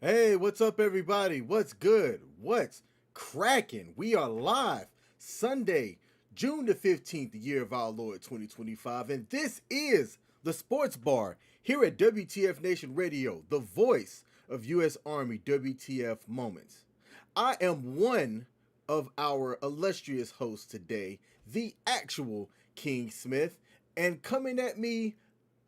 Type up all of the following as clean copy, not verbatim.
Hey, what's up, everybody? What's good? What's cracking? We are live Sunday, June the 15th, the year of our Lord 2025, and this is the Sports Bar here at WTF Nation Radio, the voice of U.S. Army WTF moments. I am one of our illustrious hosts today, the actual King Smith, and coming at me,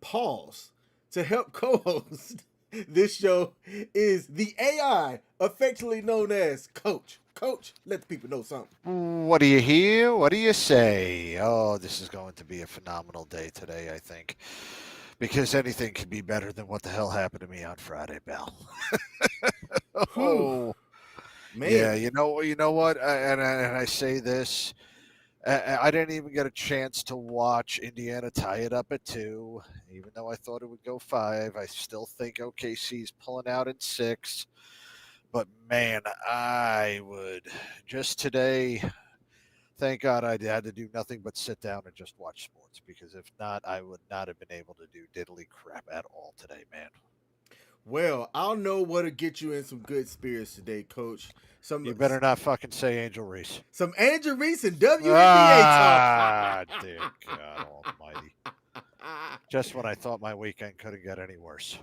pause, to help co-host this show is the AI, affectionately known as Coach. Coach, let the people know something. What do you hear? What do you say? Oh, this is going to be a phenomenal day today, I think. Because anything could be better than what the hell happened to me on Friday, Bell. Whew, Oh, yeah. man. You know what? And I say this. I didn't even get a chance to watch Indiana tie it up at 2, even though I thought it would go 5. I still think OKC's pulling out in 6. But man, I would just today. Thank God I had to do nothing but sit down and just watch sports because if not, I would not have been able to do diddly crap at all today, man. Well, I'll know what to get you in some good spirits today, Coach. Some You better not fucking say Angel Reese. some Andrew Reese and WNBA talk. Ah, dear God Almighty! Just when I thought my weekend couldn't get any worse.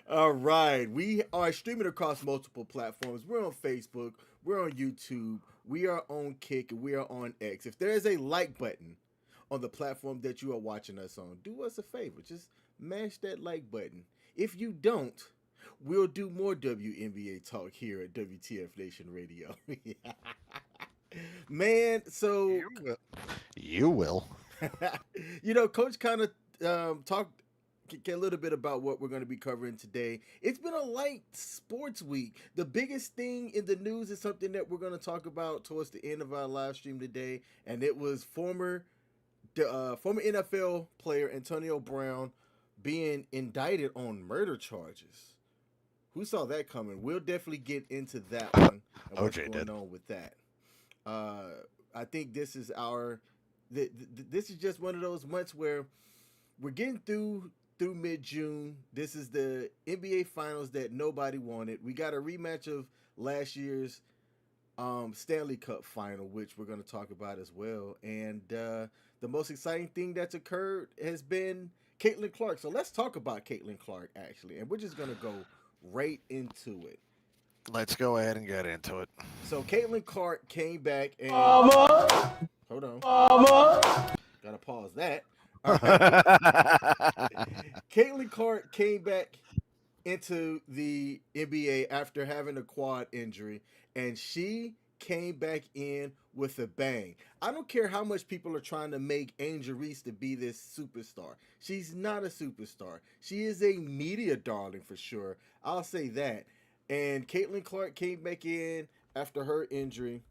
All right. We are streaming across multiple platforms. We're on Facebook, we're on YouTube, we are on Kick, and we are on X. If there is a like button on the platform that you are watching us on, do us a favor. Just mash that like button. If you don't, we'll do more WNBA talk here at WTF Nation Radio. Man, so You will. You will. Coach kind of talked a little bit about what we're going to be covering today. It's been a light sports week. The biggest thing in the news is something that we're going to talk about towards the end of our live stream today, and it was former NFL player Antonio Brown being indicted on murder charges. Who saw that coming? We'll definitely get into that one and what's OJ going did. on with that. I think this is this is just one of those months where we're getting through mid-June. This is the NBA Finals that nobody wanted. We got a rematch of last year's Stanley Cup final, which we're going to talk about as well. And the most exciting thing that's occurred has been Caitlin Clark. So let's talk about Caitlin Clark, actually. And we're just going to go right into it. Let's go ahead and get into it. So Caitlin Clark came back and... Hold on. Gotta pause that. All right. Caitlin Clark came back into the NBA after having a quad injury, and she came back in with a bang. I don't care how much people are trying to make Angel Reese to be this superstar. She's not a superstar. She is a media darling for sure. I'll say that. And Caitlin Clark came back in after her injury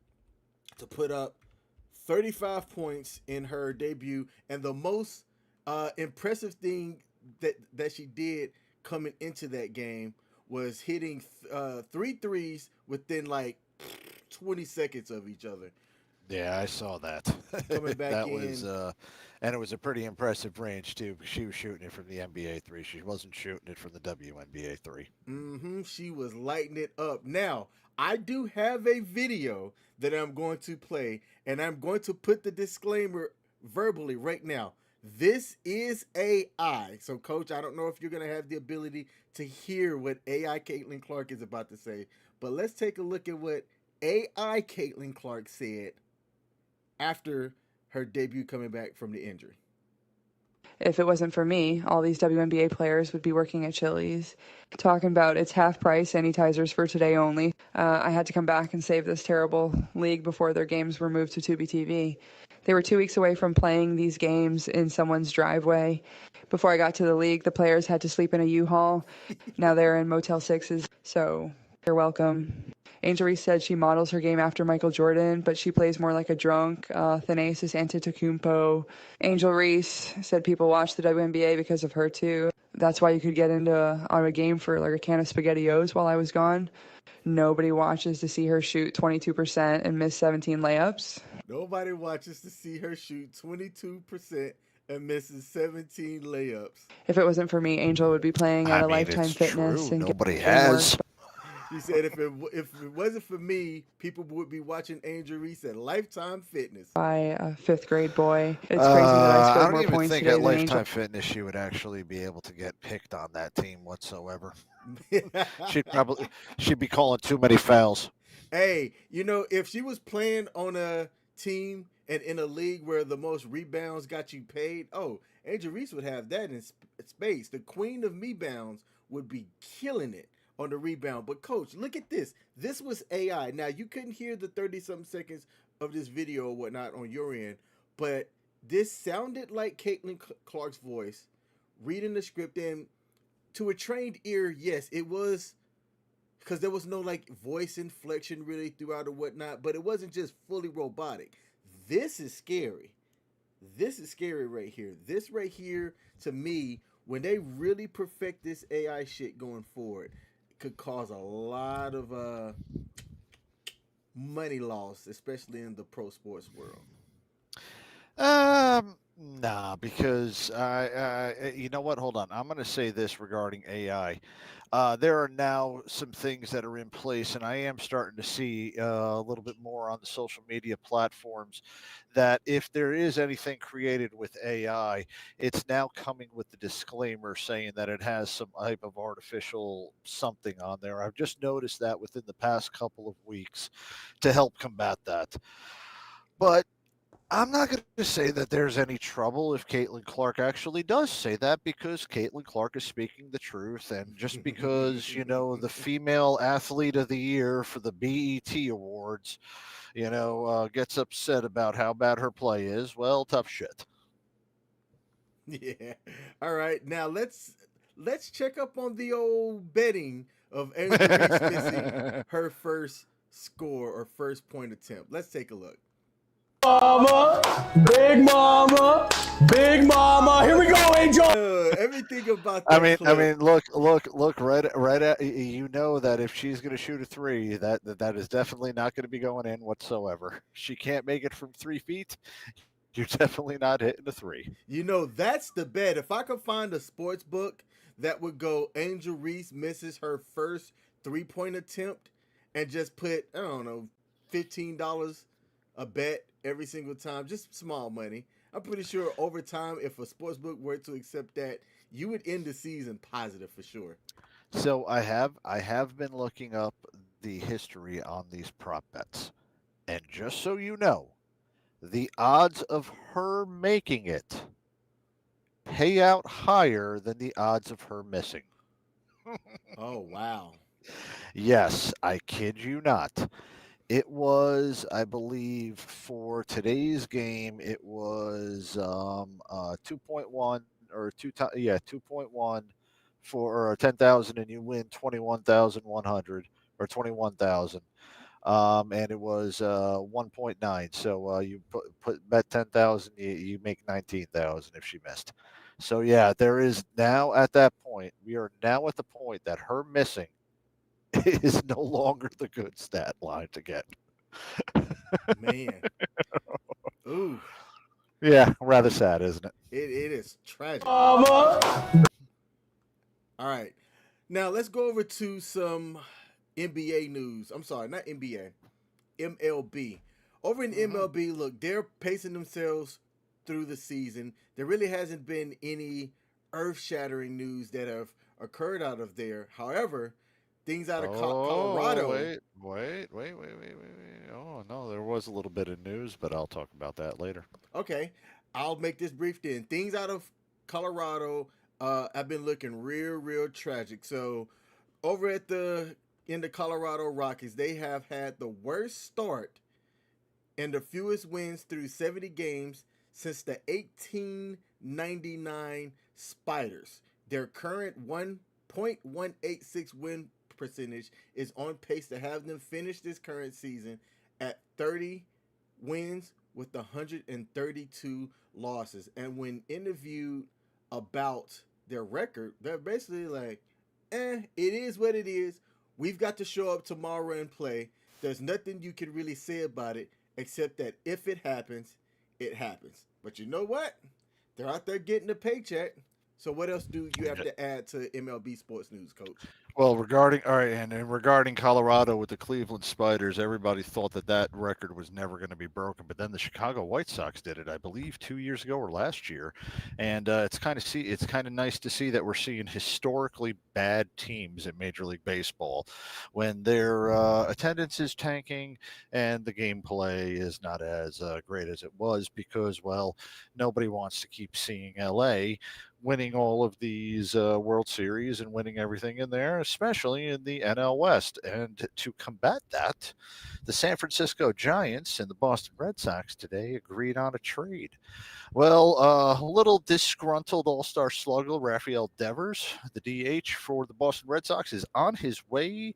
to put up 35 points in her debut, and the most impressive thing that she did coming into that game was hitting 3 threes within like 20 seconds of each other. Yeah, I saw that. Coming back That in. was, and it was a pretty impressive range too. Because she was shooting it from the NBA 3. She wasn't shooting it from the WNBA 3. She was lighting it up. Now, I do have a video that I'm going to play, and I'm going to put the disclaimer verbally right now. This is AI. So, Coach, I don't know if you're going to have the ability to hear what AI Caitlin Clark is about to say, but let's take a look at what AI Caitlin Clark said after her debut coming back from the injury. If it wasn't for me, all these WNBA players would be working at Chili's. Talking about it's half price sanitizers for today only. I had to come back and save this terrible league before their games were moved to Tubi TV. They were 2 weeks away from playing these games in someone's driveway. Before I got to the league, the players had to sleep in a U-Haul. Now they're in Motel 6s, so you're welcome. Angel Reese said she models her game after Michael Jordan, but she plays more like a drunk. Thanasis Antetokounmpo. Angel Reese said people watch the WNBA because of her too. That's why you could get into a game for like a can of SpaghettiOs while I was gone. Nobody watches to see her shoot 22% and miss 17 layups. Nobody watches to see her shoot 22% and misses 17 layups. If it wasn't for me, Angel would be playing at a Lifetime it's Fitness true. and Nobody getting has. work. He said if it wasn't for me, people would be watching Angel Reese at Lifetime Fitness. By a 5th grade boy. It's crazy that I I scored don't more even points think today at than Angel. Lifetime Fitness she would actually be able to get picked on that team whatsoever. She'd be calling too many fouls. Hey, if she was playing on a team and in a league where the most rebounds got you paid, Angel Reese would have that in space. The queen of rebounds would be killing it on the rebound. But Coach, look at this. This was AI. Now you couldn't hear the 30-something seconds of this video or whatnot on your end, but this sounded like Caitlin Clark's voice reading the script, and to a trained ear, yes, it was because there was no like voice inflection really throughout or whatnot, but it wasn't just fully robotic. This is scary. This is scary right here. This right here, to me, when they really perfect this AI shit going forward, could cause a lot of money loss, especially in the pro sports world. Nah, because you know what? Hold on. I'm going to say this regarding AI. There are now some things that are in place, and I am starting to see a little bit more on the social media platforms that if there is anything created with AI, it's now coming with the disclaimer saying that it has some type of artificial something on there. I've just noticed that within the past couple of weeks to help combat that. But I'm not going to say that there's any trouble if Caitlin Clark actually does say that because Caitlin Clark is speaking the truth. And just because, the female athlete of the year for the BET Awards, gets upset about how bad her play is, well, tough shit. Yeah. All right. Now let's check up on the old betting of Angel Reese missing her first score or first point attempt. Let's take a look. Mama, big mama, big mama. Here we go, Angel. Everything about that. I mean, look, right at you know that if she's going to shoot a three, that is definitely not going to be going in whatsoever. She can't make it from 3 feet. You're definitely not hitting a three. That's the bet. If I could find a sports book that would go Angel Reese misses her first 3-point attempt and just put, I don't know, $15 a bet every single time, just small money. I'm pretty sure over time, if a sports book were to accept that, you would end the season positive for sure. So I have been looking up the history on these prop bets, and just so you know, the odds of her making it pay out higher than the odds of her missing. Oh, wow. Yes, I kid you not. It was, I believe, for today's game, it was 2.1 or 2.1 for 10,000, and you win 21,100 or 21,000. And it was 1.9. So you put bet 10,000, you make 19,000 if she missed. So yeah, there is now at that point. We are now at the point that her missing is no longer the good stat line to get. Man. Ooh. Yeah, rather sad, isn't it? It is tragic. Mama. All right. Now let's go over to some NBA news. I'm sorry, not NBA. MLB. Over in MLB, look, they're pacing themselves through the season. There really hasn't been any earth-shattering news that have occurred out of there. However, things out of Colorado. Wait. Oh, no, there was a little bit of news, but I'll talk about that later. Okay, I'll make this brief then. Things out of Colorado have been looking real tragic. So over in the Colorado Rockies, they have had the worst start and the fewest wins through 70 games since the 1899 Spiders. Their current 1.186 win percentage is on pace to have them finish this current season at 30 wins with 132 losses. And when interviewed about their record, they're basically like, it is what it is. We've got to show up tomorrow and play. There's nothing you can really say about it except that if it happens, it happens. But you know what? They're out there getting a paycheck. So what else do you have to add to MLB sports news, Coach? Well, regarding Colorado with the Cleveland Spiders, everybody thought that record was never going to be broken, but then the Chicago White Sox did it, I believe, 2 years ago or last year, and it's kind of nice to see that we're seeing historically bad teams in Major League Baseball when their attendance is tanking and the gameplay is not as great as it was because, well, nobody wants to keep seeing LA winning all of these World Series and winning everything in there. especially in the NL West. And to combat that, the San Francisco Giants and the Boston Red Sox today agreed on a trade. Well, a little disgruntled all-star slugger Rafael Devers, the DH for the Boston Red Sox, is on his way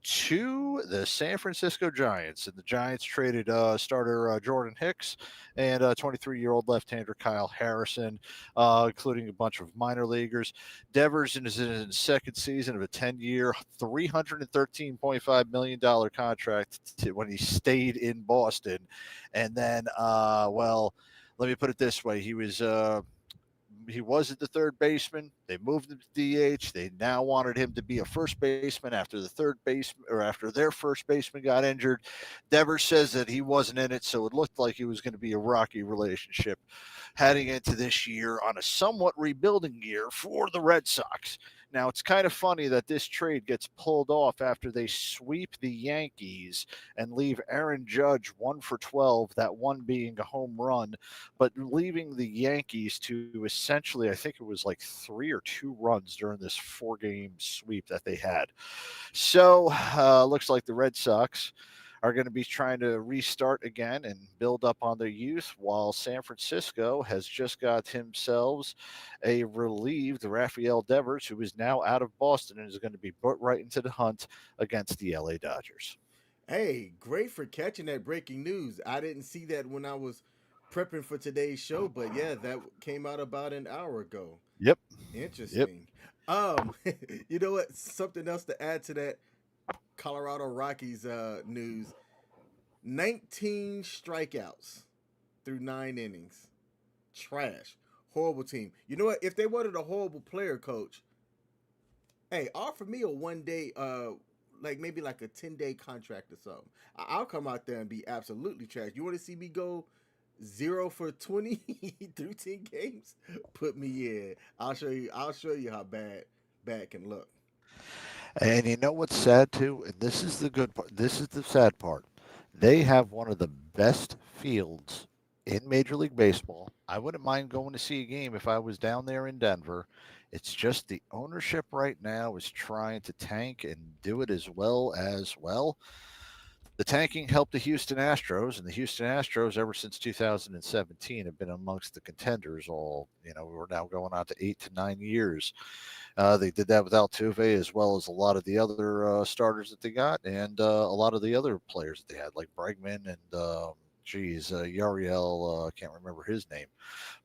to the San Francisco Giants. And the Giants traded starter Jordan Hicks and 23-year-old left-hander Kyle Harrison, including a bunch of minor leaguers. Devers is in his second season of a 10-year, $313.5 million contract when he stayed in Boston. And then, let me put it this way: he was at the third baseman. They moved him to DH. They now wanted him to be a first baseman after their first baseman got injured. Devers says that he wasn't in it, so it looked like it was going to be a rocky relationship heading into this year on a somewhat rebuilding year for the Red Sox. Now, it's kind of funny that this trade gets pulled off after they sweep the Yankees and leave Aaron Judge 1 for 12, that one being a home run, but leaving the Yankees to essentially, I think it was like 3 or 2 runs during this 4-game sweep that they had. So, looks like the Red Sox are going to be trying to restart again and build up on their youth, while San Francisco has just got themselves a relieved Rafael Devers, who is now out of Boston and is going to be put right into the hunt against the LA Dodgers. Hey, great for catching that breaking news. I didn't see that when I was prepping for today's show, but yeah, that came out about an hour ago. Yep. Interesting. You know what? Something else to add to that Colorado Rockies news. 19 strikeouts through 9 innings. Trash. Horrible team. You know what? If they wanted a horrible player, coach, hey, offer me a 1-day, maybe like a 10-day contract or something. I'll come out there and be absolutely trash. You want to see me go 0 for 20 through 10 games? Put me in. I'll show you how bad can look. And you know what's sad too? And this is the good part. This is the sad part. They have one of the best fields in Major League Baseball. I wouldn't mind going to see a game if I was down there in Denver. It's just the ownership right now is trying to tank and do it as well. The tanking helped the Houston Astros, and the Houston Astros, ever since 2017, have been amongst the contenders we're now going on to 8 to 9 years. They did that with Altuve, as well as a lot of the other starters that they got, and a lot of the other players that they had, like Bregman and Yariel, can't remember his name.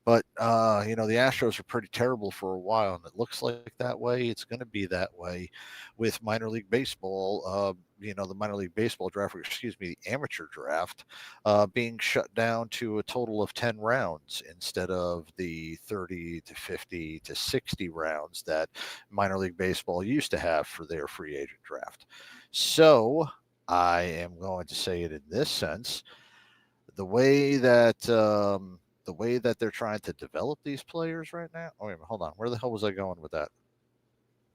But, the Astros are pretty terrible for a while, and it looks like that way. It's going to be that way with minor league baseball. The minor league baseball draft, the amateur draft, being shut down to a total of 10 rounds instead of the 30 to 50 to 60 rounds that minor league baseball used to have for their free agent draft. So I am going to say it in this sense. The way that they're trying to develop these players right now. Oh, wait, hold on. Where the hell was I going with that?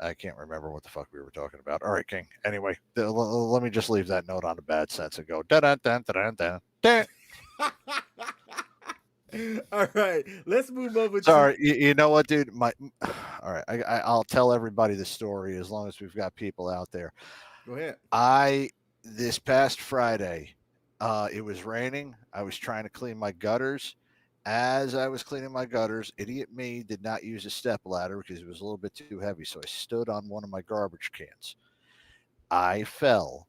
I can't remember what the fuck we were talking about. All right, King. Anyway, let me just leave that note on a bad sense and go da da da da da da. All right, let's move over. Sorry, you know what, dude? All right, I'll tell everybody the story as long as we've got people out there. Go ahead. This past Friday, it was raining. I was trying to clean my gutters. As I was cleaning my gutters, idiot me did not use a step ladder because it was a little bit too heavy. So I stood on one of my garbage cans. I fell.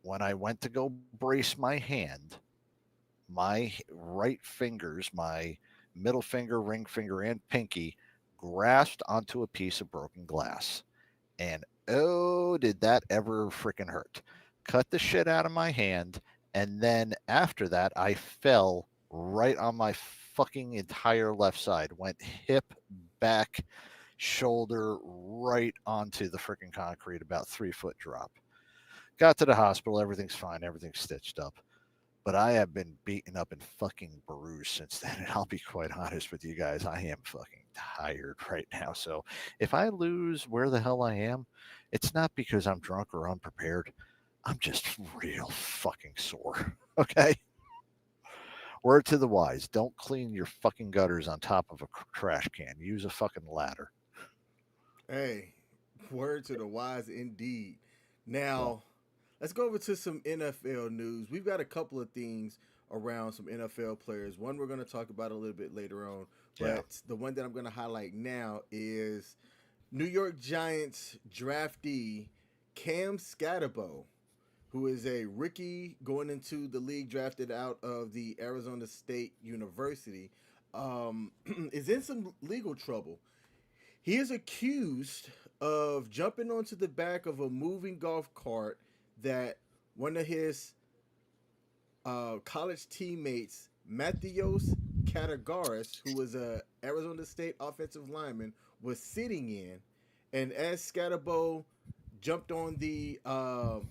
When I went to go brace my hand, my right fingers, my middle finger, ring finger, and pinky grasped onto a piece of broken glass. And oh, did that ever freaking hurt. Cut the shit out of my hand. And then after that, I fell right on my fucking entire left side. Went hip, back, shoulder, right onto the freaking concrete, about 3-foot drop. Got to the hospital. Everything's fine. Everything's stitched up. But I have been beaten up and fucking bruised since then. And I'll be quite honest with you guys. I am fucking tired right now. So if I lose where the hell I am, it's not because I'm drunk or unprepared. I'm just real fucking sore. Okay? Word to the wise. Don't clean your fucking gutters on top of a trash can. Use a fucking ladder. Hey, Word to the wise indeed. Now, let's go over to some NFL news. We've got a couple of things around some NFL players. One we're going to talk about a little bit later on, Yeah. but the one that I'm going to highlight now is New York Giants draftee Cam Scatterbo, who is a rookie going into the league, drafted out of the Arizona State University, is in some legal trouble. He is accused of jumping onto the back of a moving golf cart that one of his college teammates, Mattheos Catagaris, who was a Arizona State offensive lineman, was sitting in. And as Scatterbo jumped on the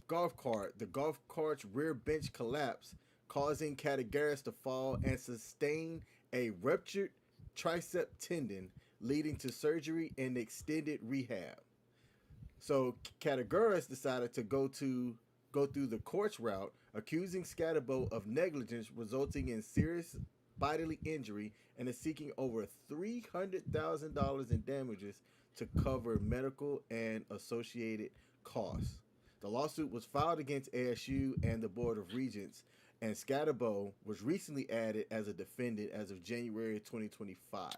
golf cart, the golf cart's rear bench collapsed, causing Catagaris to fall and sustain a ruptured tricep tendon, leading to surgery and extended rehab. So Catagaris decided to go through the courts route, accusing Scatterbo of negligence resulting in serious bodily injury, and is seeking over $300,000 in damages to cover medical and associated costs. The lawsuit was filed against ASU and the Board of Regents, and Scatterbo was recently added as a defendant as of January 2025.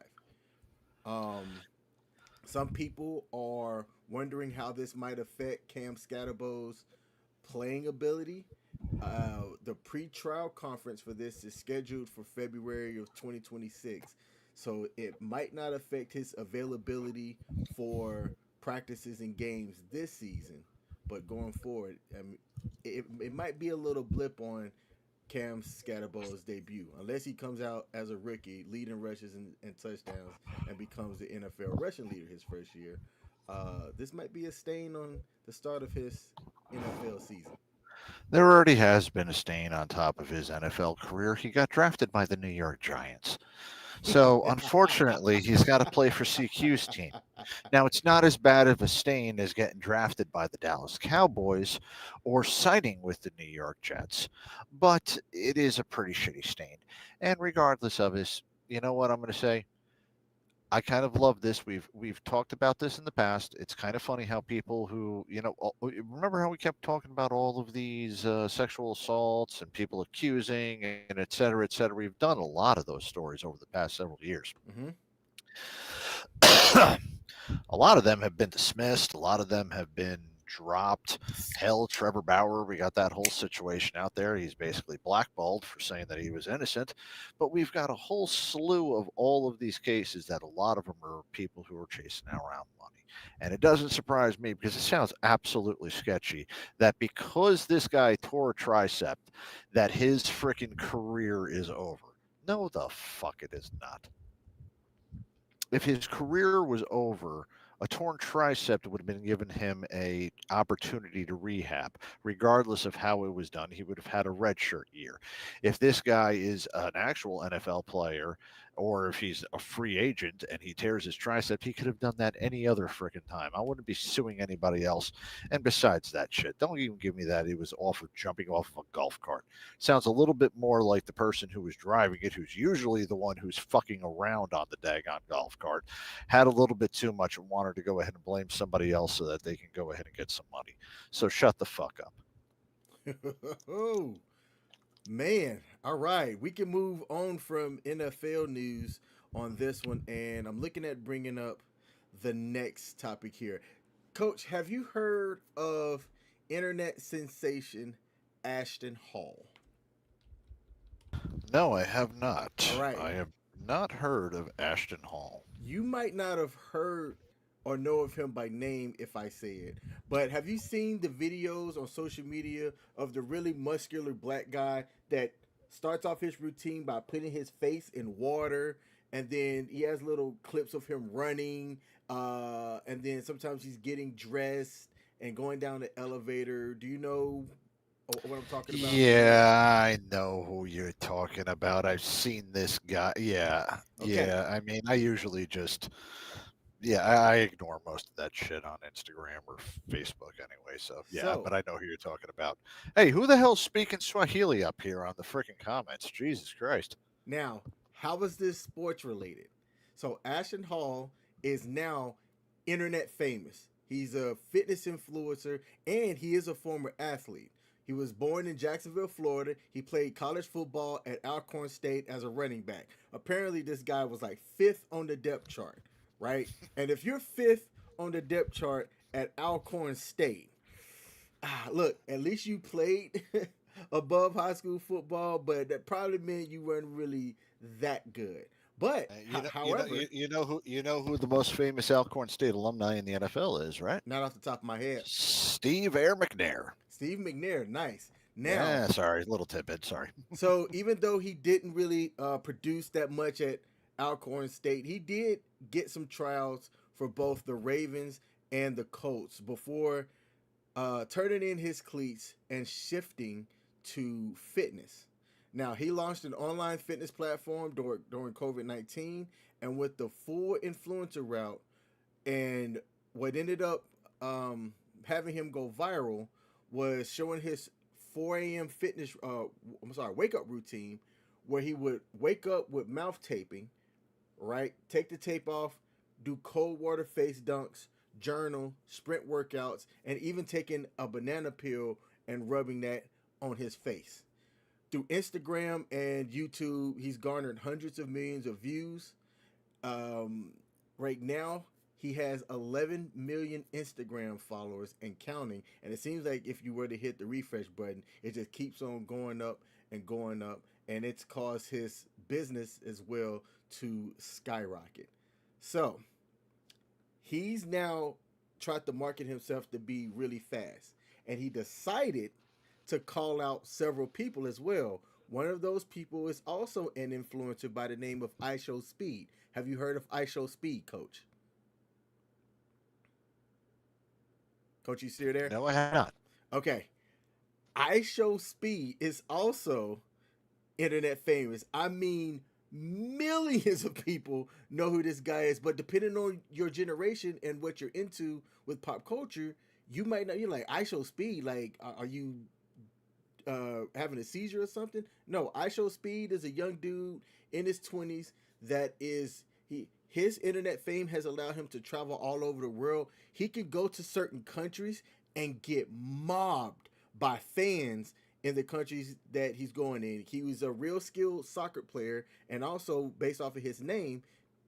Some people are wondering how this might affect Cam Scatterbo's playing ability. The pre-trial conference for this is scheduled for February of 2026, so it might not affect his availability for practices and games this season. But going forward, I mean, it might be a little blip on Cam Scatterbo's debut, unless he comes out as a rookie, leading rushes and touchdowns, and becomes the NFL rushing leader his first year. This might be a stain on the start of his NFL season. There already has been a stain on top of his NFL career. He got drafted by the New York Giants. So, unfortunately, he's got to play for CQ's team. Now, it's not as bad of a stain as getting drafted by the Dallas Cowboys or signing with the New York Jets, but it is a pretty shitty stain. And regardless of this, you know what I'm going to say? I kind of love this. We've talked about this in the past. It's kind of funny how people who, remember how we kept talking about all of these sexual assaults and people accusing and et cetera, et cetera. We've done a lot of those stories over the past several years. Mm-hmm. A lot of them have been dismissed. A lot of them have been dropped. Hell, Trevor Bauer, we got that whole situation out there. He's basically blackballed for saying that he was innocent. But we've got a whole slew of all of these cases that a lot of them are people who are chasing around money. And it doesn't surprise me because it sounds absolutely sketchy that because this guy tore a tricep, that his freaking career is over. No, the fuck it is not. If his career was over, a torn tricep would have been given him a opportunity to rehab. Regardless of how it was done, he would have had a redshirt year. If this guy is an actual NFL player, or if he's a free agent and he tears his tricep, he could have done that any other freaking time. I wouldn't be suing anybody else. And besides that shit, don't even give me that he was jumping off of a golf cart. Sounds a little bit more like the person who was driving it, who's usually the one who's fucking around on the daggone golf cart, had a little bit too much and wanted to go ahead and blame somebody else so that they can go ahead and get some money. So shut the fuck up. Oh, man. All right. We can move on from NFL news on this one. And I'm looking at bringing up the next topic here. Coach, have you heard of internet sensation Ashton Hall? No, I have not. All right. I have not heard of Ashton Hall. You might not have heard or know of him by name if I say it, but have you seen the videos on social media of the really muscular black guy that starts off his routine by putting his face in water, and then he has little clips of him running, and then sometimes he's getting dressed and going down the elevator? Do you know what I'm talking about? Yeah, I know who you're talking about. I've seen this guy. Yeah. Okay. Yeah. I mean, I usually just, I ignore most of that shit on Instagram or Facebook anyway. So, yeah, but I know who you're talking about. Hey, who the hell's speaking Swahili up here on the freaking comments? Jesus Christ. Now, how is this sports related? So Ashton Hall is now internet famous. He's a fitness influencer, and he is a former athlete. He was born in Jacksonville, Florida. He played college football at Alcorn State as a running back. Apparently, this guy was like 5th on the depth chart, right? And if you're 5th on the depth chart at Alcorn State, look, at least you played above high school football, but that probably meant you weren't really that good. But however, you know who the most famous Alcorn State alumni in the NFL is, right? not off the top of my head, Steve Air McNair. Steve McNair, nice. Now, Yeah, sorry, little tidbit. Sorry. so even though he didn't really produce that much at Alcorn State, he did get some tryouts for both the Ravens and the Colts before turning in his cleats and shifting to fitness. Now, he launched an online fitness platform during COVID-19, and with the full influencer route, and what ended up having him go viral was showing his 4 a.m. wake up routine, where he would wake up with mouth taping, right? Take the tape off, do cold water face dunks, journal, sprint workouts, and even taking a banana peel and rubbing that on his face. Through Instagram and YouTube, he's garnered hundreds of millions of views. Right now, he has 11 million Instagram followers and counting. And it seems like if you were to hit the refresh button, it just keeps on going up and going up. And it's caused his business as well to skyrocket. So he's now tried to market himself to be really fast. And he decided to call out several people as well. One of those people is also an influencer by the name of iShowSpeed. Have you heard of iShowSpeed, Coach? Coach, you still there? No, I have not. Okay. iShowSpeed is also internet famous. I mean, millions of people know who this guy is, but depending on your generation and what you're into with pop culture, you might not. You're like, iShowSpeed, like, are you having a seizure or something? No, iShowSpeed is a young dude in his 20s that is his internet fame has allowed him to travel all over the world. He can go to certain countries and get mobbed by fans in the countries that he's going in. He was a real skilled soccer player, and also based off of his name,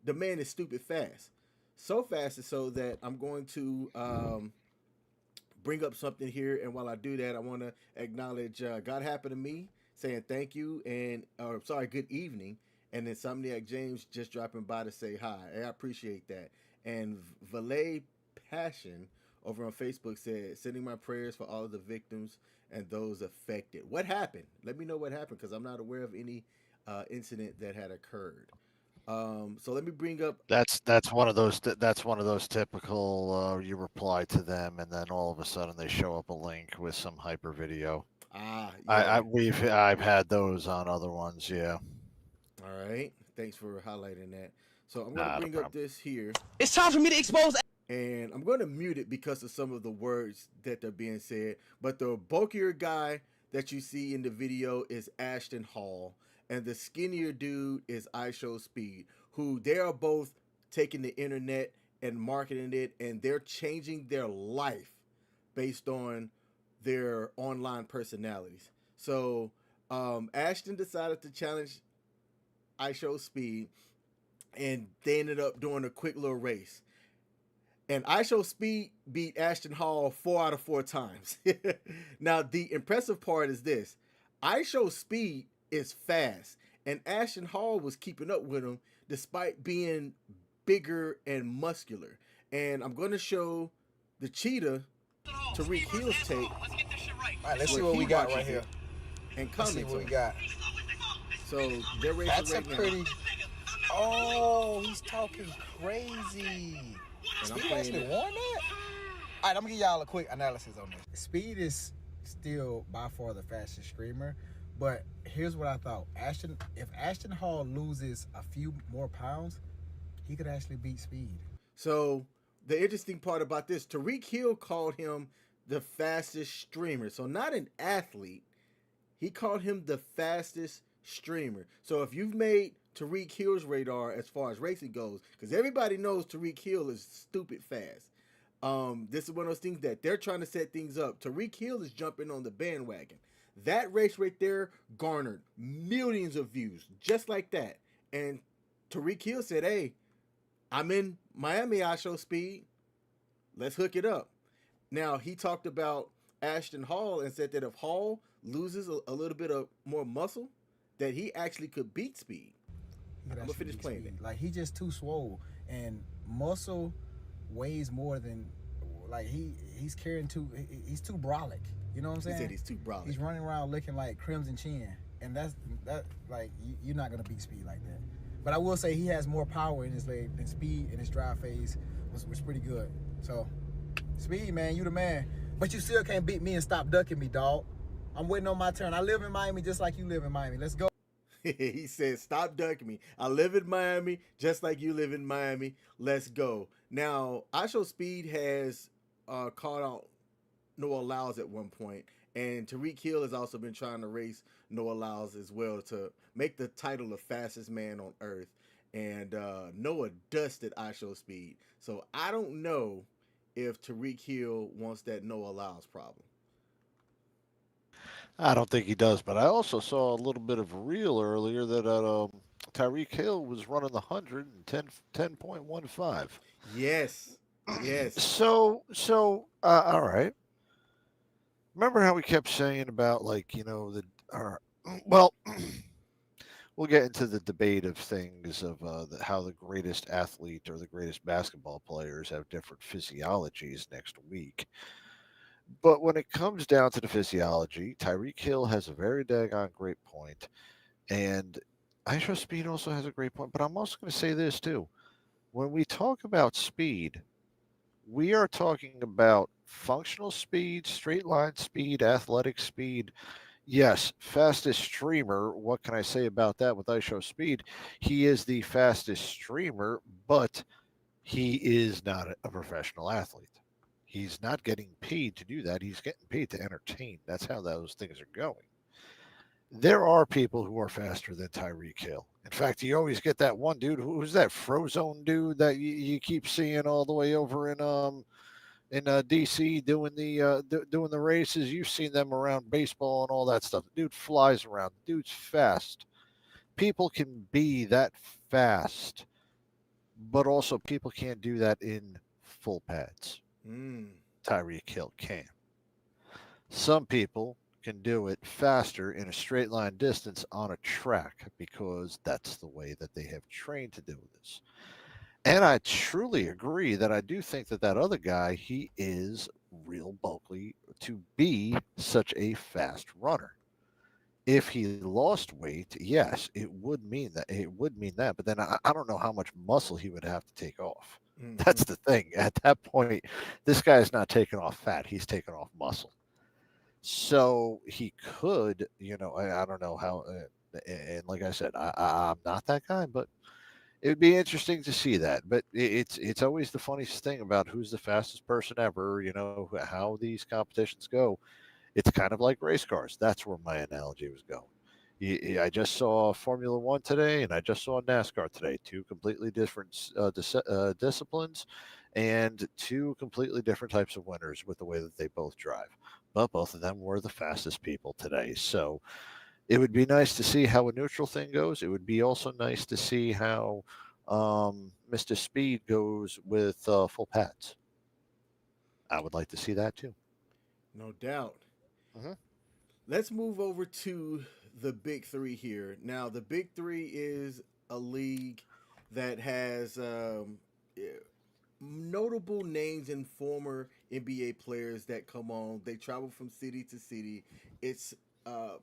the man is stupid fast. So fast is so that I'm going to bring up something here, and while I do that, I want to acknowledge God Happened to Me, saying thank you, and good evening, and then Insomniac James just dropping by to say hi. I appreciate that. And Valet Passion over on Facebook said, sending my prayers for all of the victims and those affected. What happened? Let me know what happened, because I'm not aware of any incident that had occurred. So let me bring up. That's one of those typical. You reply to them, and then all of a sudden they show up a link with some hyper video. Yeah. I've had those on other ones. Yeah. All right. Thanks for highlighting that. So I'm going to bring up this here. It's time for me to expose. And I'm going to mute it because of some of the words that are being said. But the bulkier guy that you see in the video is Ashton Hall. And the skinnier dude is iShowSpeed, who they are both taking the internet and marketing it. And they're changing their life based on their online personalities. So Ashton decided to challenge iShowSpeed. And they ended up doing a quick little race. And iShowSpeed beat Ashton Hall 4 out of 4 times. Now, the impressive part is this. iShowSpeed is fast. And Ashton Hall was keeping up with him despite being bigger and muscular. And I'm going to show the cheetah, Tariq Hill's tape. All right, let's see what what we he got watches right here. And Let's see comment what on we it. got. So they're racing That's a right now. pretty. Oh, he's talking crazy. And I'm Speed playing actually it. won that? All right, I'm gonna give y'all a quick analysis on this. Speed is still by far the fastest streamer, but here's what I thought. If Ashton Hall loses a few more pounds, he could actually beat Speed. So the interesting part about this, Tariq Hill called him the fastest streamer. So not an athlete. He called him the fastest streamer. So if you've made Tariq Hill's radar as far as racing goes, because everybody knows Tariq Hill is stupid fast. This is one of those things that they're trying to set things up. Tariq Hill is jumping on the bandwagon. That race right there garnered millions of views, just like that. And Tariq Hill said, "Hey, I'm in Miami. I show speed. Let's hook it up." Now he talked about Ashton Hall and said that if Hall loses a little bit of more muscle, that he actually could beat Speed. He could I'm gonna actually finish beat playing Speed. it. Like he just too swole, and muscle weighs more than like he's carrying he's too brolic. You know what I'm He saying? said he's too brolic. He's running around looking like Crimson Chin, and that like you're not gonna beat Speed like that. But I will say he has more power in his leg than Speed, and his drive phase was pretty good. So Speed, man, you the man. But you still can't beat me and stop ducking me, dog. I'm waiting on my turn. I live in Miami just like you live in Miami. Let's go. He said, "Stop ducking me. I live in Miami just like you live in Miami. Let's go." Now, I Show Speed has called out Noah Lyles at one point, and Tariq Hill has also been trying to race Noah Lyles as well to make the title of fastest man on earth. And Noah dusted I Show Speed, so I don't know if Tariq Hill wants that Noah Lyles problem. I don't think he does, but I also saw a little bit of a reel earlier that Tyreek Hill was running the 100 and 10.15. Yes, yes. All right. Remember how we kept saying about like well, we'll get into the debate of things of how the greatest athlete or the greatest basketball players have different physiologies next week. But when it comes down to the physiology, Tyreek Hill has a very daggone great point, and Isha Speed also has a great point. But I'm also going to say this too: when we talk about speed, we are talking about functional speed, straight line speed, athletic speed. Yes, fastest streamer. What can I say about that with ISO speed? He is the fastest streamer, but he is not a professional athlete. He's not getting paid to do that. He's getting paid to entertain. That's how those things are going. There are people who are faster than Tyreek Hill. In fact, you always get that one dude. Who's that Frozone dude that you keep seeing all the way over in DC doing doing the races. You've seen them around baseball and all that stuff. Dude flies around. Dude's fast. People can be that fast, but also people can't do that in full pads. Mm. Tyreek Hill can. Some people can do it faster in a straight line distance on a track because that's the way that they have trained to do this. And I truly agree that I do think that that other guy, he is real bulky to be such a fast runner. If he lost weight, yes, it would mean that. It would mean that. But then I don't know how much muscle he would have to take off. Mm-hmm. That's the thing. At that point, this guy is not taking off fat. He's taking off muscle. So he could, I don't know how. And like I said, I'm not that guy, but it would be interesting to see that. But it's always the funniest thing about who's the fastest person ever. How these competitions go. It's kind of like race cars. That's where my analogy was going. I just saw Formula One today, and I just saw NASCAR today. Two completely different disciplines, and two completely different types of winners with the way that they both drive. But both of them were the fastest people today. So it would be nice to see how a neutral thing goes. It would be also nice to see how Mr. Speed goes with full pads. I would like to see that too. No doubt. Mhm. Let's move over to the Big Three here. Now, the Big Three is a league that has notable names and former NBA players that come on. They travel from city to city. It's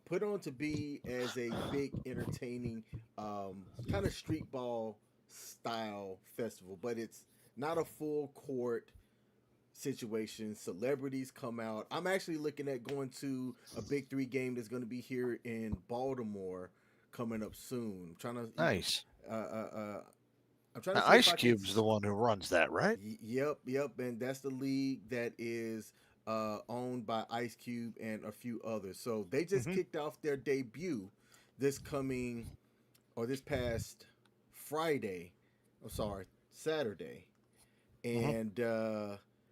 put on to be as a big, entertaining kind of street ball style festival, but it's not a full court situation. Celebrities come out. I'm actually looking at going to a Big Three game that's going to be here in Baltimore coming up soon. I'm trying to Nice. uh, uh, uh, I'm trying to Now, see if Ice I can. Cube's the one who runs that, right? Yep, and that's the league that is owned by Ice Cube and a few others. So they just Hmm. kicked off their debut this coming or this past Friday. I'm sorry, Saturday, Hmm. and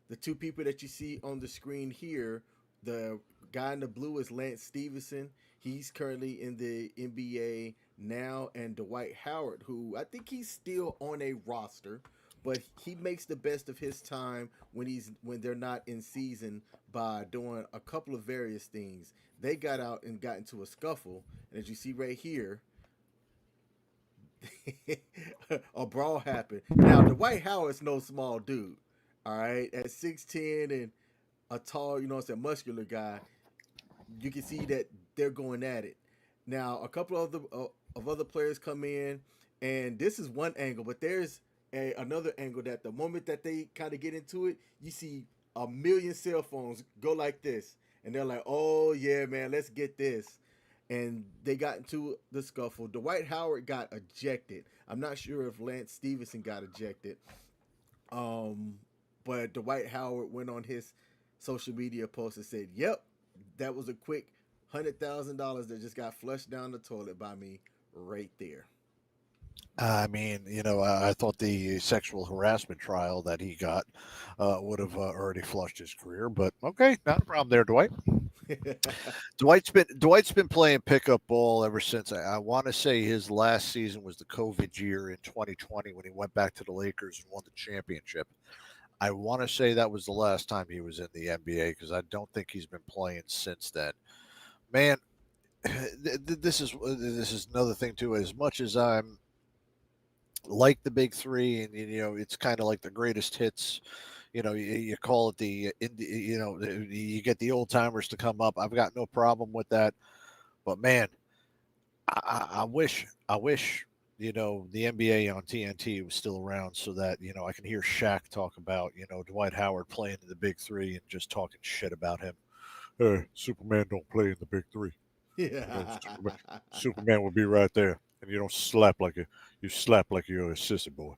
the two people that you see on the screen here, the guy in the blue is Lance Stevenson. He's currently in the NBA now, and Dwight Howard, who I think he's still on a roster, but he makes the best of his time when they're not in season by doing a couple of various things. They got out and got into a scuffle, and as you see right here, a brawl happened. Now, Dwight Howard's no small dude. All right, at 6'10" and a tall, muscular guy, you can see that they're going at it. Now, a couple of other players come in, and this is one angle, but there's another angle that the moment that they kind of get into it, you see a million cell phones go like this, and they're like, "Oh yeah, man, let's get this." And they got into the scuffle. Dwight Howard got ejected. I'm not sure if Lance Stevenson got ejected. But Dwight Howard went on his social media post and said, "Yep, that was a quick $100,000 that just got flushed down the toilet by me right there." I mean, I thought the sexual harassment trial that he got would have already flushed his career, but okay, not a problem there, Dwight. Dwight's been playing pickup ball ever since. I want to say his last season was the COVID year in 2020 when he went back to the Lakers and won the championship. I want to say that was the last time he was in the NBA because I don't think he's been playing since then. Man, this is another thing too. As much as I'm like the big three, and it's kind of like the greatest hits. You call it you get the old timers to come up. I've got no problem with that, but man, I wish the NBA on TNT was still around so that I can hear Shaq talk about Dwight Howard playing in the big three and just talking shit about him. Superman don't play in the big three. Yeah. Superman would be right there, and you don't slap like you slap like you're a sissy boy.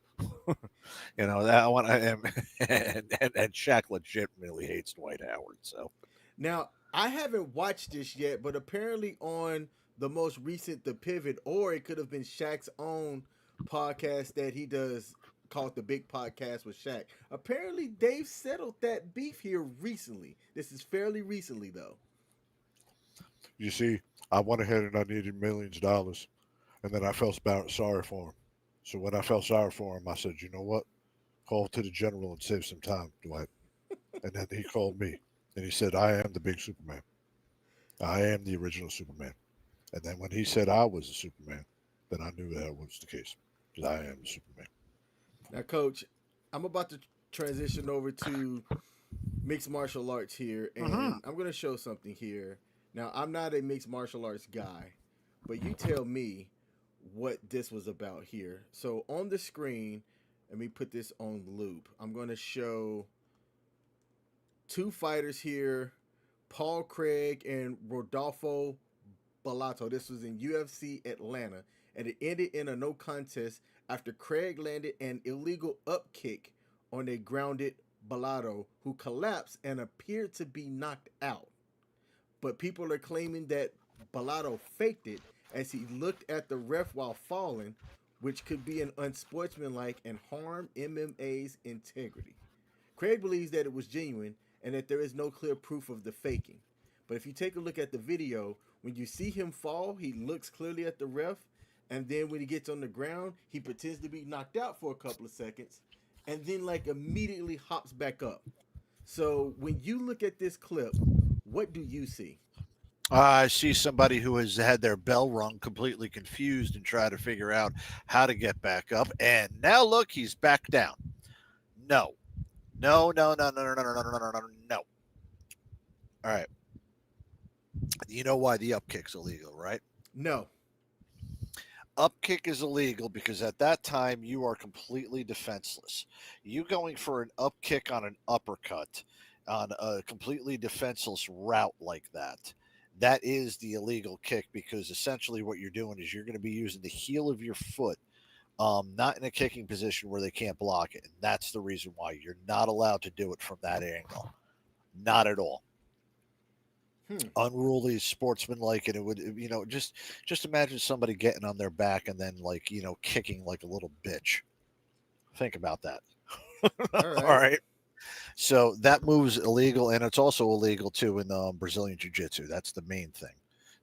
That one. And Shaq legitimately hates Dwight Howard. So Now, I haven't watched this yet, but apparently on the most recent The Pivot, or it could have been Shaq's own podcast that he does called The Big Podcast with Shaq. Apparently, they've settled that beef here recently. This is fairly recently, though. you see, I went ahead and I needed millions of dollars, and then I felt sorry for him. So when I felt sorry for him, I said, "You know what? Call to the general and save some time, Dwight." And then he called me, and he said, "I am the big Superman. I am the original Superman." And then when he said I was the Superman, then I knew that was the case because I am the Superman. Now, Coach, I'm about to transition over to mixed martial arts here, and I'm going to show something here. Now, I'm not a mixed martial arts guy, but you tell me what this was about here. So on the screen, let me put this on loop. I'm going to show two fighters here, Paul Craig and Rodolfo Bellato. This was in UFC Atlanta, and it ended in a no contest after Craig landed an illegal up kick on a grounded Bellato, who collapsed and appeared to be knocked out. But people are claiming that Bellato faked it as he looked at the ref while falling, which could be an unsportsmanlike and harm MMA's integrity. Craig believes that it was genuine and that there is no clear proof of the faking. But if you take a look at the video, when you see him fall, he looks clearly at the ref, and then when he gets on the ground, he pretends to be knocked out for a couple of seconds, and then immediately hops back up. So when you look at this clip, what do you see? I see somebody who has had their bell rung, completely confused, and try to figure out how to get back up. And now look, he's back down. No. No. All right. You know why the up kick's illegal, right? No. Up kick is illegal because at that time you are completely defenseless. You going for an up kick on an uppercut on a completely defenseless route like that is the illegal kick, because essentially what you're doing is you're going to be using the heel of your foot, not in a kicking position where they can't block it. And that's the reason why you're not allowed to do it from that angle. Not at all. Unruly, sportsmanlike, and it would, just imagine somebody getting on their back and then kicking like a little bitch. Think about that. All right. All right. So that move's illegal, and it's also illegal too in Brazilian Jiu-Jitsu. That's the main thing,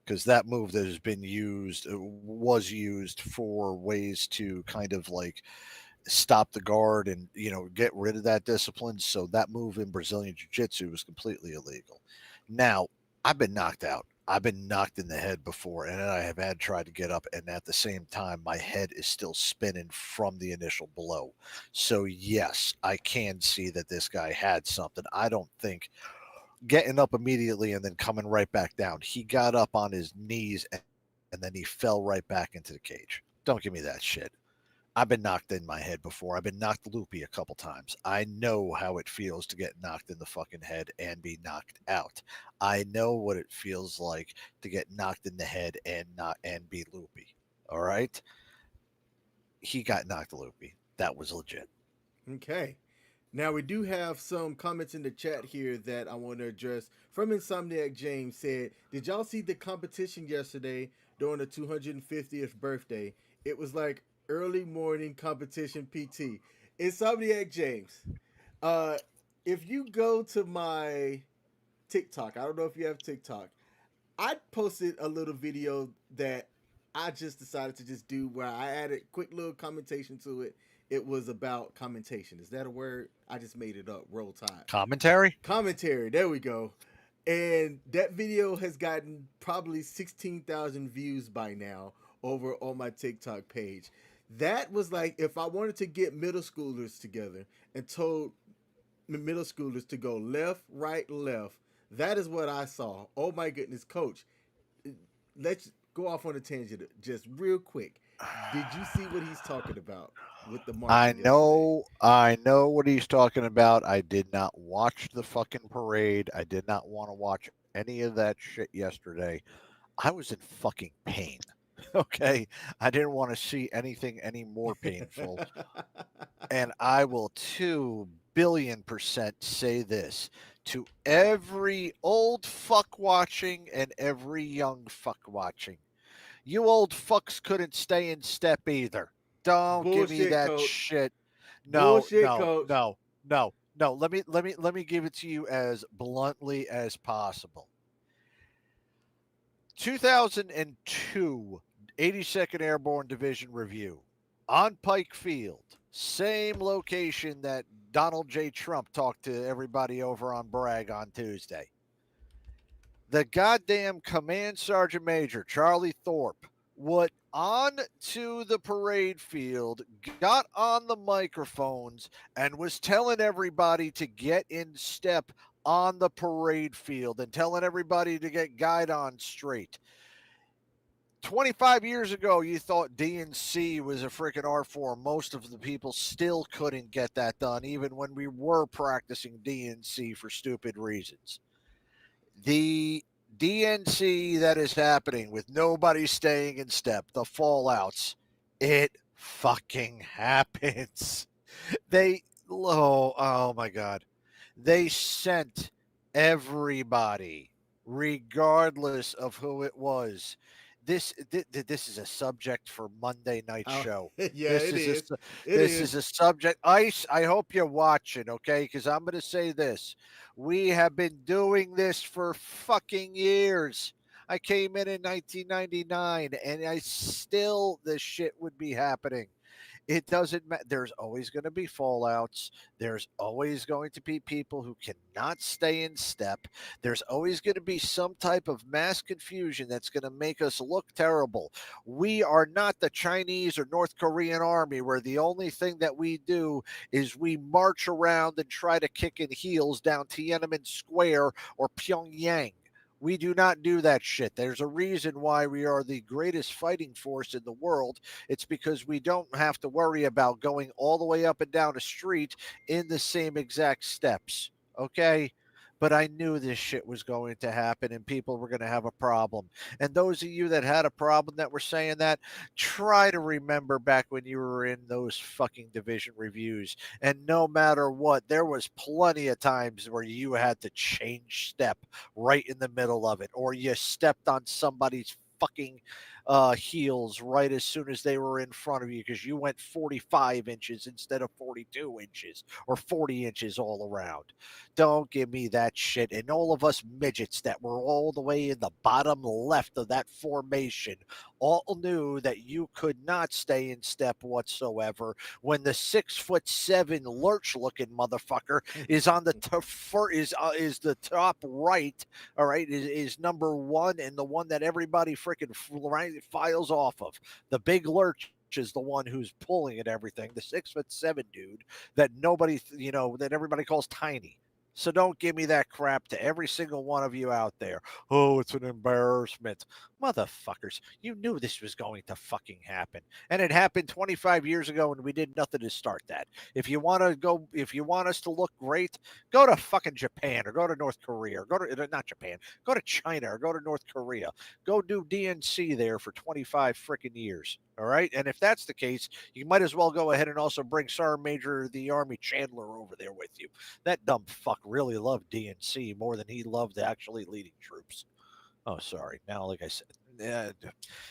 because that move that has been used was used for ways to kind of like stop the guard and get rid of that discipline. So that move in Brazilian Jiu-Jitsu was completely illegal. Now I've been knocked out. I've been knocked in the head before, and I have had tried to get up, and at the same time, my head is still spinning from the initial blow. So yes, I can see that this guy had something. I don't think getting up immediately and then coming right back down. He got up on his knees and then he fell right back into the cage. Don't give me that shit. I've been knocked in my head before. I've been knocked loopy a couple times. I know how it feels to get knocked in the fucking head and be knocked out. I know what it feels like to get knocked in the head and be loopy. All right? He got knocked loopy. That was legit. Okay. Now we do have some comments in the chat here that I want to address. From Insomniac James said, "Did y'all see the competition yesterday during the 250th birthday? It was like early morning competition PT." Insomniac James, if you go to my TikTok, I don't know if you have TikTok, I posted a little video that I just decided to just do where I added quick little commentation to it. It was about commentation. Is that a word? I just made it up. Roll Tide. Commentary? Commentary. There we go. And that video has gotten probably 16,000 views by now over on my TikTok page. That was like if I wanted to get middle schoolers together and told middle schoolers to go left, right, left. That is what I saw. Oh my goodness, Coach. Let's go off on a tangent just real quick. Did you see what he's talking about with the marching? I know what he's talking about. I did not watch the fucking parade. I did not want to watch any of that shit yesterday. I was in fucking pain. Okay. I didn't want to see anything any more painful. And I will 2,000,000,000% say this to every old fuck watching and every young fuck watching. You old fucks couldn't stay in step either. Don't give me Bullshit, that Coach. shit. Bullshit, No. Coach. Let me give it to you as bluntly as possible. 2002 82nd Airborne Division Review on Pike Field, same location that Donald J. Trump talked to everybody over on Bragg on Tuesday. The goddamn Command Sergeant Major, Charlie Thorpe, went on to the parade field, got on the microphones, and was telling everybody to get in step on the parade field and telling everybody to get guide on straight. 25 years ago, you thought DNC was a freaking art form. Most of the people still couldn't get that done, even when we were practicing DNC for stupid reasons. The DNC that is happening with nobody staying in step, the fallouts, it fucking happens. Oh my God. They sent everybody, regardless of who it was. This is a subject for Monday night show. Yeah, This is a subject. Ice, I hope you're watching, okay? Because I'm going to say this. We have been doing this for fucking years. I came in 1999, and this shit would be happening. It doesn't matter. There's always going to be fallouts. There's always going to be people who cannot stay in step. There's always going to be some type of mass confusion that's going to make us look terrible. We are not the Chinese or North Korean army where the only thing that we do is we march around and try to kick in heels down Tiananmen Square or Pyongyang. We do not do that shit. There's a reason why we are the greatest fighting force in the world. It's because we don't have to worry about going all the way up and down a street in the same exact steps. Okay? But I knew this shit was going to happen and people were going to have a problem. And those of you that had a problem that were saying that, try to remember back when you were in those fucking division reviews. And no matter what, there was plenty of times where you had to change step right in the middle of it, or you stepped on somebody's fucking heels right as soon as they were in front of you because you went 45 inches instead of 42 inches or 40 inches all around. Don't give me that shit. And all of us midgets that were all the way in the bottom left of that formation all knew that you could not stay in step whatsoever when the 6'7" lurch looking motherfucker is on the is the top right. All right, is number one and the one that everybody freaking files off of. The big lurch is the one who's pulling at everything. The 6'7" dude that nobody, that everybody calls tiny. So don't give me that crap to every single one of you out there. Oh, it's an embarrassment. Motherfuckers, you knew this was going to fucking happen. And it happened 25 years ago and we did nothing to start that. If you want us to look great, go to fucking Japan or go to North Korea or go to, not Japan, go to China or go to North Korea. Go do DNC there for 25 freaking years. All right. And if that's the case, you might as well go ahead and also bring Sergeant Major of the Army Chandler over there with you. That dumb fuck really loved DNC more than he loved actually leading troops. Oh, sorry. Now, like I said,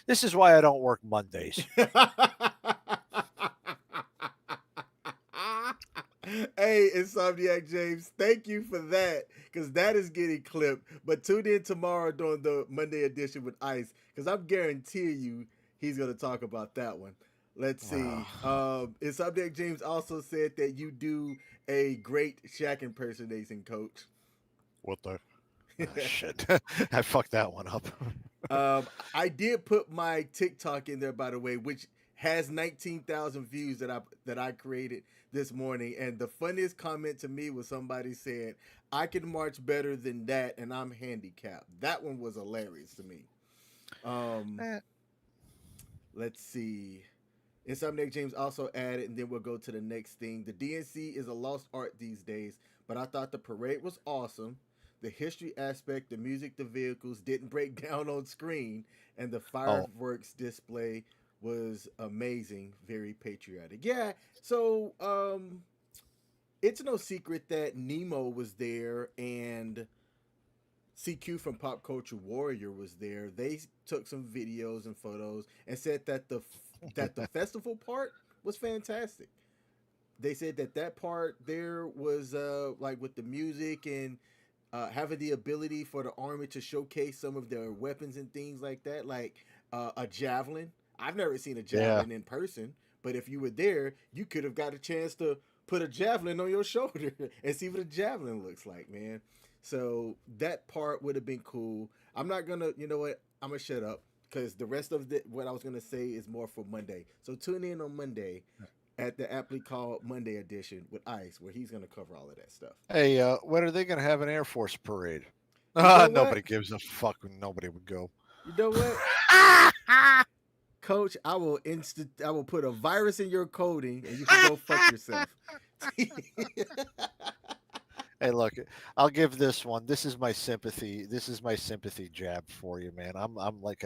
this is why I don't work Mondays. Hey, Insomniac James, thank you for that, because that is getting clipped. But tune in tomorrow during the Monday edition with Ice, because I'm guaranteeing you he's going to talk about that one. Let's see. Insomniac James also said that you do a great Shaq impersonation, Coach. What the? Oh, shit. I fucked that one up. I did put my TikTok in there, by the way, which has 19,000 views that I created this morning. And the funniest comment to me was somebody said, "I can march better than that, and I'm handicapped." That one was hilarious to me. Let's see. Insomniac James also added, and then we'll go to the next thing. The DNC is a lost art these days, but I thought the parade was awesome. The history aspect, the music, the vehicles didn't break down on screen, and the fireworks display was amazing, very patriotic. Yeah, so it's no secret that Nemo was there and CQ from Pop Culture Warrior was there. They took some videos and photos and said that the festival part was fantastic. They said that part there was like with the music and having the ability for the army to showcase some of their weapons and things like that, like a javelin. I've never seen a javelin in person, but if you were there, you could have got a chance to put a javelin on your shoulder and see what a javelin looks like, man. So that part would have been cool. I'm not gonna, you know what? I'm gonna shut up because the rest of what I was gonna say is more for Monday. So tune in on Monday at the aptly called Monday edition with Ice, where he's gonna cover all of that stuff. Hey, when are they gonna have an Air Force parade? Nobody gives a fuck. Nobody would go. You know what? Coach, I will put a virus in your coding and you can go fuck yourself. Hey, look, I'll give this one. This is my sympathy. This is my sympathy jab for you, man. I'm like,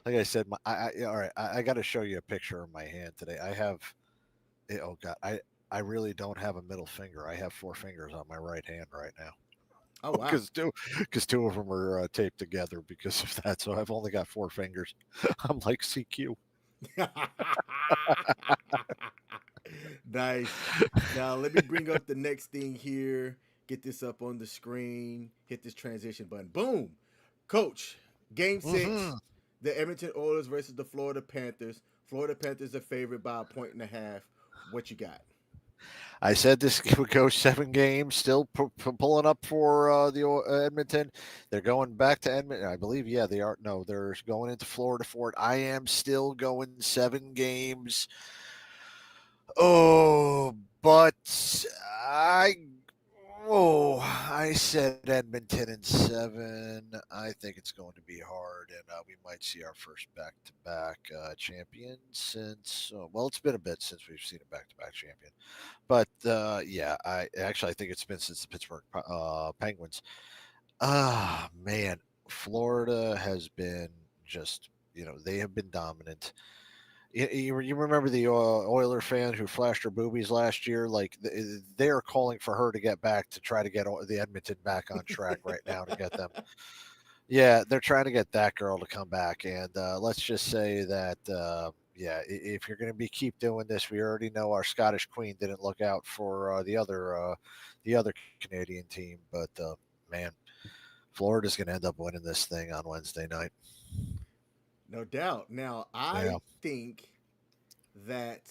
like I said, all right. I got to show you a picture of my hand today. I have, oh God, I really don't have a middle finger. I have 4 fingers on my right hand right now. Oh wow! Because two of them are taped together because of that. So I've only got 4 fingers. I'm like CQ. Nice. Now let me bring up the next thing here. Get this up on the screen. Hit this transition button. Boom. Coach, game 6. The Edmonton Oilers versus the Florida Panthers. Florida Panthers are favored by 1.5. What you got? I said this would go 7 games, still pulling up for the Edmonton. They're going back to Edmonton. I believe, yeah, they are. No, they're going into Florida for it. I am still going 7 games. Oh, but I said Edmonton in 7. I think it's going to be hard, and we might see our first back-to-back champion since. Well, it's been a bit since we've seen a back-to-back champion, but yeah, I think it's been since the Pittsburgh Penguins. Ah, man, Florida has been just they have been dominant. You remember the Oiler fan who flashed her boobies last year? Like they're calling for her to get back to try to get the Edmonton back on track right now to get them. Yeah, they're trying to get that girl to come back, and let's just say that if you're going to be keep doing this, we already know our Scottish Queen didn't look out for the other Canadian team, but man, Florida's going to end up winning this thing on Wednesday night. No doubt. Now, Yeah. I think that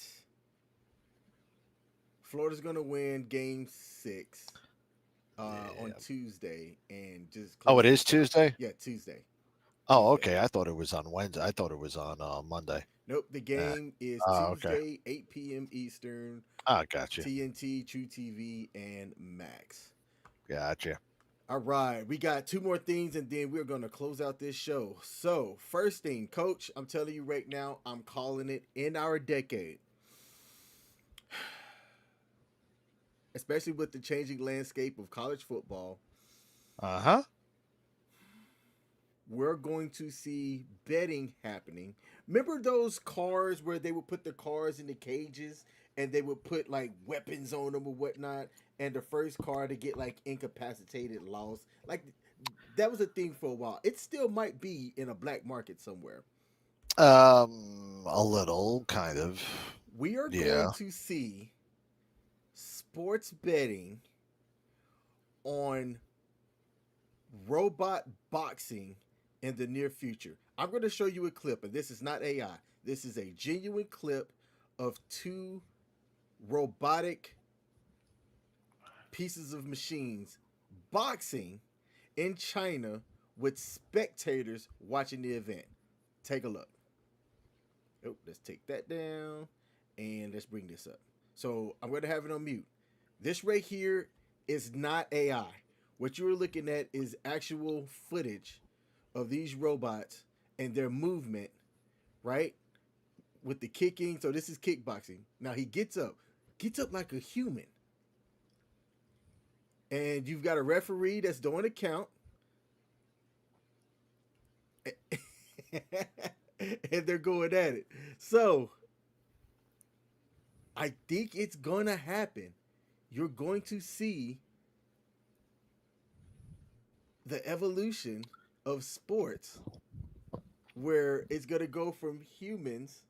Florida's going to win Game 6 on Tuesday, and just Oh, it close is Tuesday. Yeah, Tuesday. Oh, Tuesday. okay. I thought it was on Wednesday. I thought it was on Monday. Nope, the game is Okay. Tuesday, 8 p.m. Eastern, Ah, gotcha. TNT, True TV, and Max. Gotcha. All right, we got two more things, and then we're going to close out this show. So, first thing, Coach, I'm telling you right now, I'm calling it in our decade. Especially with the changing landscape of college football, Uh-huh. we're going to see betting happening. Remember those cars where they would put the cars in the cages and they would put like weapons on them or whatnot, and the first car to get like incapacitated lost? Like that was a thing for a while. It still might be in a black market somewhere. A little, kind of. We are Yeah. going to see sports betting on robot boxing in the near future. I'm going to show you a clip, and this is not AI. This is a genuine clip of two robotic pieces of machines boxing in China with spectators watching the event. Take a look. Oh, let's take that down, and let's bring this up. So I'm going to have it on mute. This right here is not AI. What you're looking at is actual footage of these robots and their movement, right? With the kicking. So this is kickboxing. Now he gets up like a human. And you've got a referee that's doing a count. And they're going at it. So I think it's going to happen. You're going to see the evolution of sports where it's going to go from humans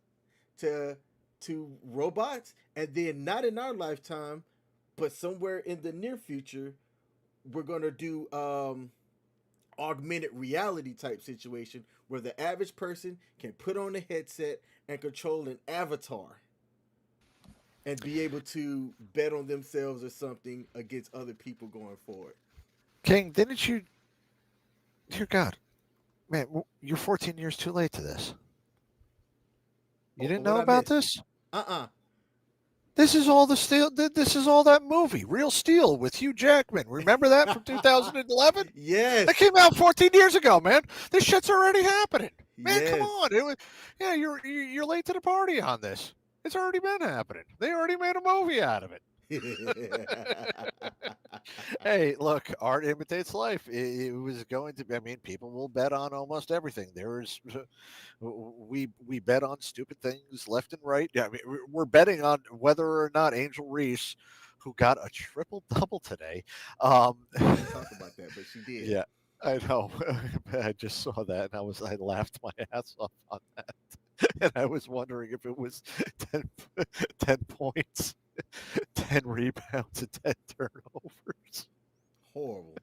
to robots, and then not in our lifetime, but somewhere in the near future, we're going to do augmented reality type situation where the average person can put on a headset and control an avatar and be able to bet on themselves or something against other people going forward. King, didn't you? Dear God, man, you're 14 years too late to this. You didn't know about this? This is all the steel. This is all that movie, Real Steel, with Hugh Jackman. Remember that from 2011? Yes. That came out 14 years ago, man. This shit's already happening. Man, Yes. come on. It was, yeah, you're late to the party on this. It's already been happening. They already made a movie out of it. Hey, look, art imitates life. It was going to be, I mean, people will bet on almost everything. We bet on stupid things left and right. Yeah, I mean, we're betting on whether or not Angel Reese, who got a triple double today, I didn't talk about that, but she did. Yeah, I know. I just saw that and I laughed my ass off on that. And I was wondering if it was 10 points, 10 rebounds, and 10 turnovers. Horrible.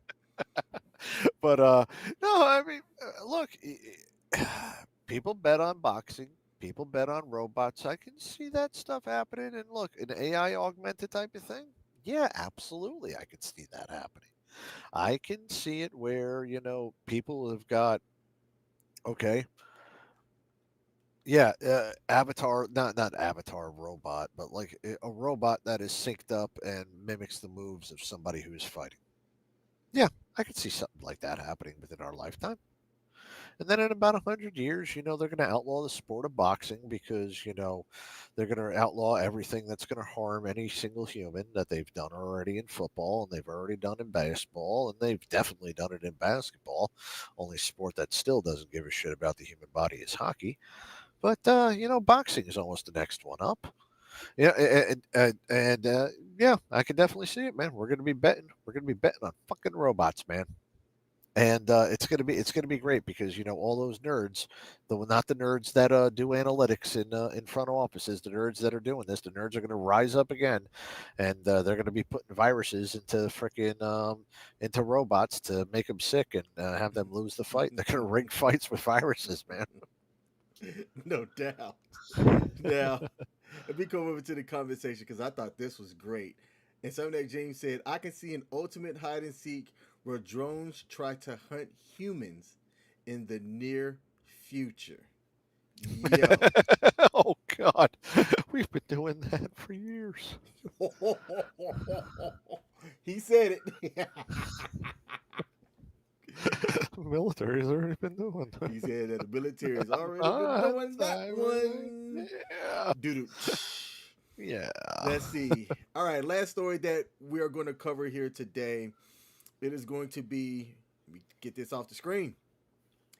But no, I mean, look, people bet on boxing. People bet on robots. I can see that stuff happening. And look, an AI augmented type of thing. Yeah, absolutely. I can see that happening. I can see it where, people have got, okay. Yeah, avatar, not avatar robot, but like a robot that is synced up and mimics the moves of somebody who's fighting. Yeah, I could see something like that happening within our lifetime. And then in about 100 years, they're going to outlaw the sport of boxing because, they're going to outlaw everything that's going to harm any single human that they've done already in football and they've already done in baseball and they've definitely done it in basketball. Only sport that still doesn't give a shit about the human body is hockey. But, boxing is almost the next one up. Yeah, and yeah, I can definitely see it, man. We're going to be betting. We're going to be betting on fucking robots, man. And it's gonna be great because all those nerds, not the nerds that do analytics in front offices, the nerds that are doing this, the nerds are gonna rise up again, and they're gonna be putting viruses into freaking into robots to make them sick and have them lose the fight. They're gonna rig fights with viruses, man. No doubt. Now, let me come over to the conversation because I thought this was great. And Sunday James said, I can see an ultimate hide and seek where drones try to hunt humans in the near future. Yo. Oh God, we've been doing that for years. He said it. The military's already been doing that. He said that the military has already been doing that one. Yeah. Doo-doo. Yeah. Let's see. All right, last story that we are going to cover here today. It is going to be, let me get this off the screen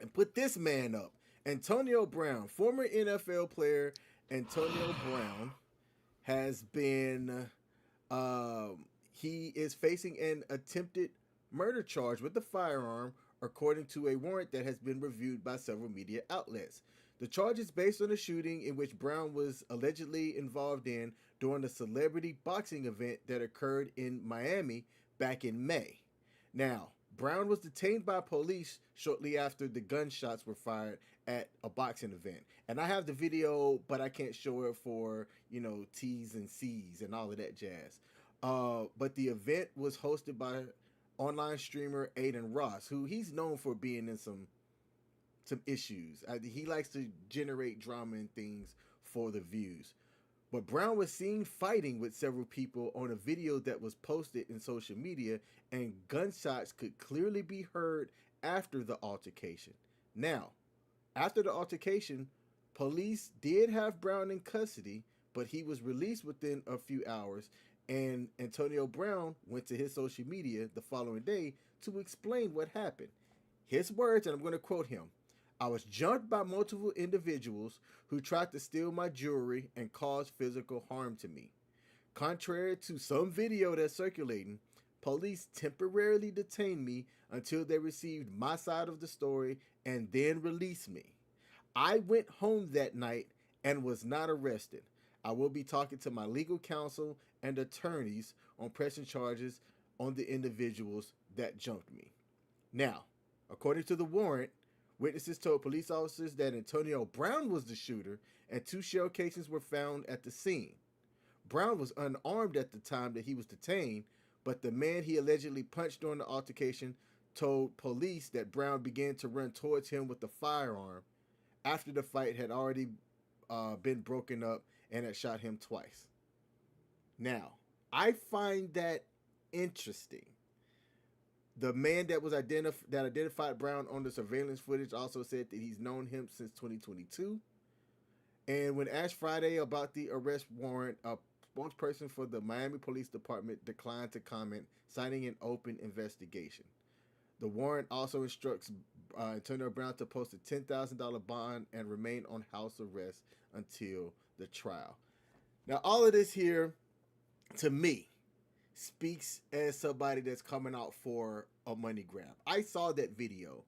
and put this man up. Antonio Brown, former NFL player Antonio Brown, has been, he is facing an attempted murder charge with a firearm, according to a warrant that has been reviewed by several media outlets. The charge is based on a shooting in which Brown was allegedly involved in during a celebrity boxing event that occurred in Miami back in May. Now, Brown was detained by police shortly after the gunshots were fired at a boxing event. And I have the video, but I can't show it for, T's and C's and all of that jazz. But the event was hosted by online streamer Aiden Ross, who he's known for being in some issues. He likes to generate drama and things for the views. But Brown was seen fighting with several people on a video that was posted in social media, and gunshots could clearly be heard after the altercation. Now, after the altercation, police did have Brown in custody, but he was released within a few hours, and Antonio Brown went to his social media the following day to explain what happened. His words, and I'm going to quote him: I was jumped by multiple individuals who tried to steal my jewelry and cause physical harm to me. Contrary to some video that's circulating, police temporarily detained me until they received my side of the story and then released me. I went home that night and was not arrested. I will be talking to my legal counsel and attorneys on pressing charges on the individuals that jumped me. Now, according to the warrant, witnesses told police officers that Antonio Brown was the shooter, and 2 shell casings were found at the scene. Brown was unarmed at the time that he was detained, but the man he allegedly punched during the altercation told police that Brown began to run towards him with a firearm after the fight had already been broken up and had shot him twice. Now, I find that interesting. The man that was identified Brown on the surveillance footage also said that he's known him since 2022. And when asked Friday about the arrest warrant, a spokesperson for the Miami Police Department declined to comment, citing an open investigation. The warrant also instructs Antonio Brown to post a $10,000 bond and remain on house arrest until the trial. Now, all of this here, to me, speaks as somebody that's coming out for a money grab. I saw that video.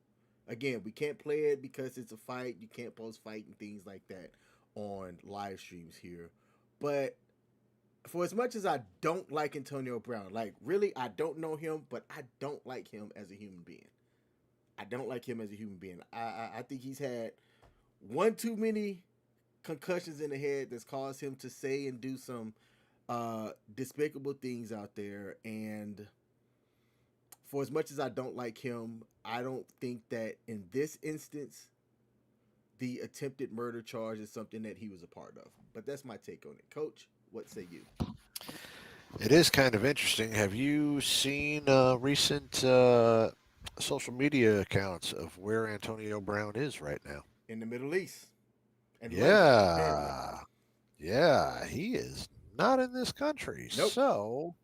Again, we can't play it because it's a fight. You can't post fight and things like that on live streams here. But for as much as I don't like Antonio Brown, like really, I don't know him, but I don't like him as a human being. I don't like him as a human being. I think he's had one too many concussions in the head that's caused him to say and do some despicable things out there. And for as much as I don't like him, I don't think that in this instance the attempted murder charge is something that he was a part of. But that's my take on it. Coach, what say you? It is kind of interesting. Have you seen recent social media accounts of where Antonio Brown is right now? In the Middle East. And Yeah. Yeah, he is not in this country. Nope. So,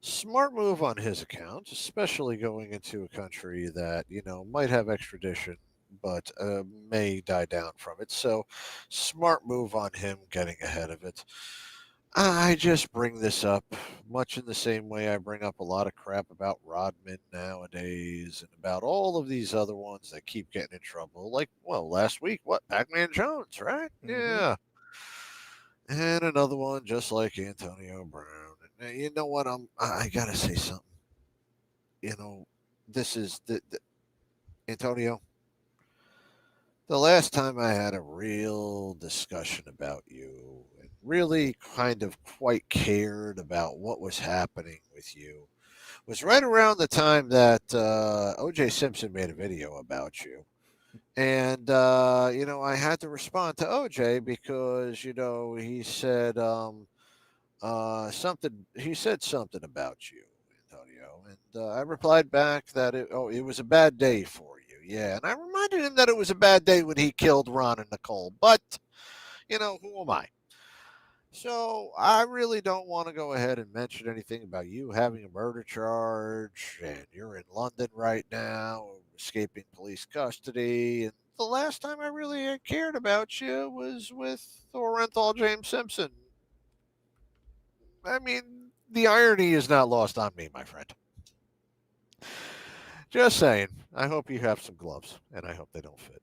smart move on his account, especially going into a country that, might have extradition, but may die down from it. So, smart move on him getting ahead of it. I just bring this up much in the same way I bring up a lot of crap about Rodman nowadays and about all of these other ones that keep getting in trouble. Like, well, last week, what? Pac-Man Jones, right? Mm-hmm. Yeah. And another one just like Antonio Brown. And you know what? I gotta say something. You know, this is the Antonio. The last time I had a real discussion about you and really kind of quite cared about what was happening with you was right around the time that O.J. Simpson made a video about you. And, I had to respond to OJ because, he said he said something about you, Antonio. And I replied back that it was a bad day for you. Yeah. And I reminded him that it was a bad day when he killed Ron and Nicole. But, who am I? So I really don't want to go ahead and mention anything about you having a murder charge and you're in London right now, escaping police custody. And the last time I really cared about you was with Orenthal James Simpson. I mean, the irony is not lost on me, my friend. Just saying. I hope you have some gloves, and I hope they don't fit.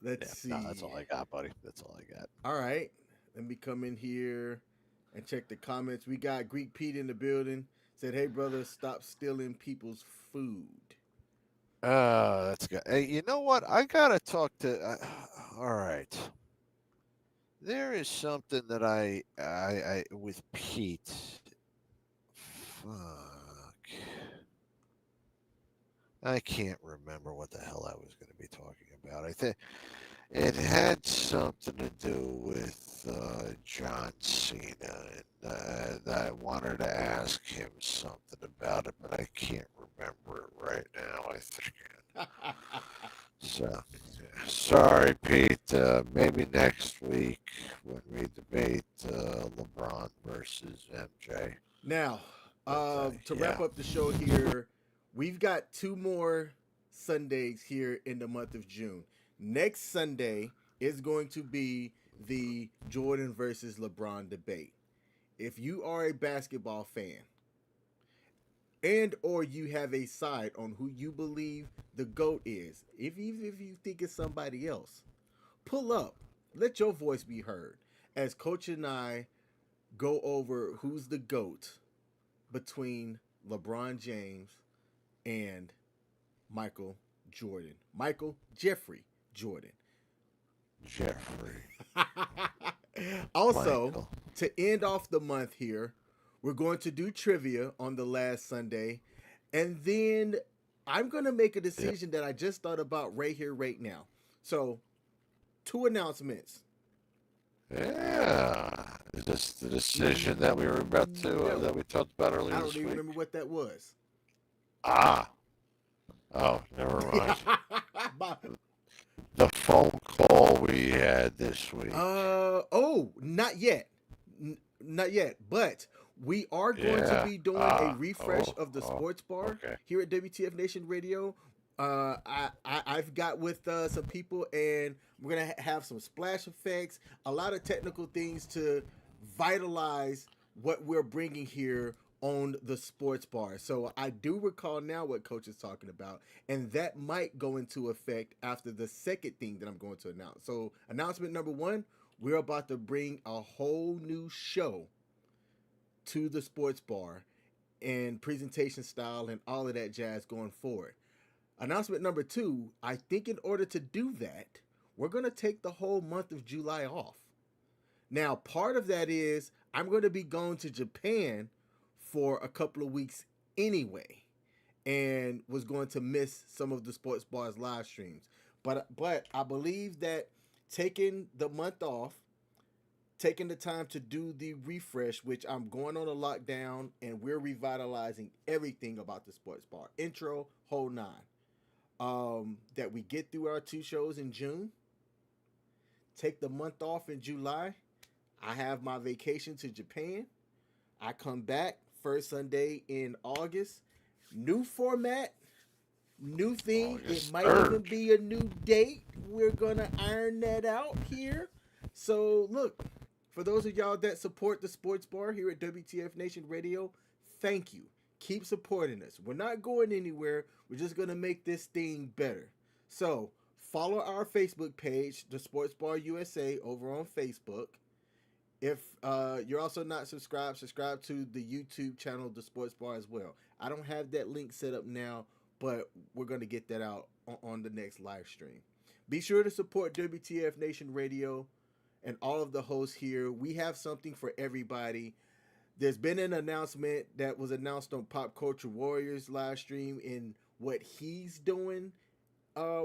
Let's Yeah, see. no, that's all I got, buddy. That's all I got. All right. Let me come in here and check the comments. We got Greek Pete in the building. Said, hey, brother, stop stealing people's food. That's good. Hey, you know what? I gotta talk to. All right. There is something that I with Pete. Fuck. I can't remember what the hell I was going to be talking about. I think it had something to do with John Cena, and I wanted to ask him something about it, but I can't remember it right now. I think. So, sorry, Pete. Maybe next week when we debate LeBron versus MJ. Now, to wrap Yeah. up the show here, we've got 2 more Sundays here in the month of June. Next Sunday is going to be the Jordan versus LeBron debate. If you are a basketball fan and or you have a side on who you believe the GOAT is, if you think it's somebody else, pull up. Let your voice be heard as Coach and I go over who's the GOAT between LeBron James and Michael Jordan. Michael Jeffrey Jordan. Jeffrey. Also, Michael. to end off the month here, we're going to do trivia on the last Sunday. And then I'm going to make a decision that I just thought about right here, right now. So, 2 announcements. Yeah. Is this the decision that we were about to, No. that we talked about earlier I don't this even week? remember what that was. Ah. Oh, never mind. My- The phone call we had this week. Not yet. Not yet. But we are going to be doing a refresh of the sports bar here at WTF Nation Radio. I've got with some people, and we're gonna have some splash effects, a lot of technical things to vitalize what we're bringing here on the sports bar. So I do recall now what Coach is talking about, and that might go into effect after the second thing that I'm going to announce. So announcement number 1, we're about to bring a whole new show to the sports bar and presentation style and all of that jazz going forward. Announcement number 2, I think in order to do that, we're going to take the whole month of July off. Now, part of that is I'm going to be going to Japan for a couple of weeks anyway, and was going to miss some of the sports bars live streams. But I believe that taking the month off, taking the time to do the refresh, which I'm going on a lockdown, and we're revitalizing everything about the sports bar. Intro, whole 9. That we get through our 2 shows in June, take the month off in July. I have my vacation to Japan. I come back first Sunday in August. New format, New thing. It August might 3rd. even be a new date. We're gonna iron that out here. So look, for those of y'all that support the sports bar here at WTF Nation Radio, thank you. Keep supporting us. We're not going anywhere. We're just gonna make this thing better. So follow our Facebook page, the Sports Bar USA, over on Facebook. If you're also not subscribed, subscribe to the YouTube channel, The Sports Bar, as well. I don't have that link set up now, but we're going to get that out on the next live stream. Be sure to support WTF Nation Radio and all of the hosts here. We have something for everybody. There's been an announcement that was announced on Pop Culture Warriors live stream in what he's doing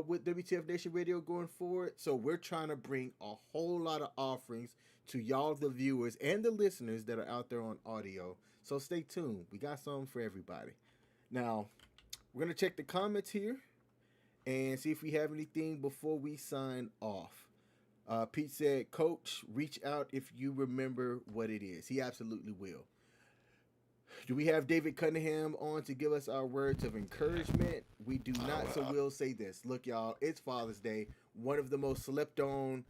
with WTF Nation Radio going forward. So we're trying to bring a whole lot of offerings to y'all, the viewers and the listeners that are out there on audio. So stay tuned. We got something for everybody. Now, we're going to check the comments here and see if we have anything before we sign off. Pete said, Coach, reach out if you remember what it is. He absolutely will. Do we have David Cunningham on to give us our words of encouragement? We do not, so we'll say this. Look, y'all, it's Father's Day, one of the most slept on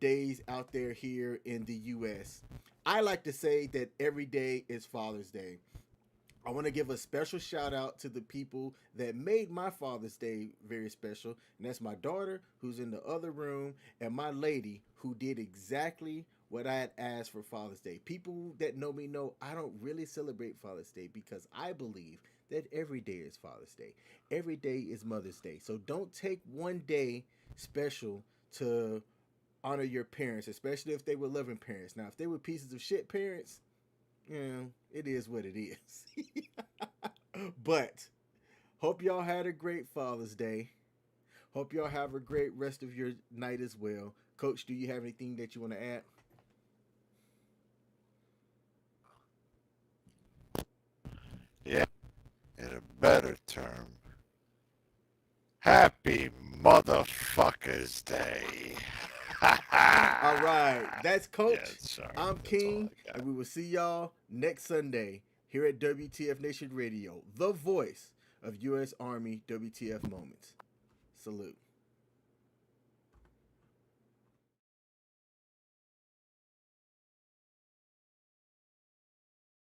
days out there here in the U.S. I like to say that every day is Father's Day. I want to give a special shout out to the people that made my Father's Day very special, and that's my daughter, who's in the other room, and my lady, who did exactly what I had asked for Father's Day. People that know me know I don't really celebrate Father's Day because I believe that every day is Father's Day. Every day is Mother's Day. So don't take one day special to honor your parents, especially if they were loving parents. Now, if they were pieces of shit parents, you know, it is what it is. But hope y'all had a great Father's Day. Hope y'all have a great rest of your night as well. Coach, do you have anything that you want to add? Yeah, in a better term. Happy Motherfuckers Day. All right, that's Coach. Yeah, sorry, I'm that's King, all I got. and we will see y'all next Sunday here at WTF Nation Radio, the voice of U.S. Army WTF moments. Salute.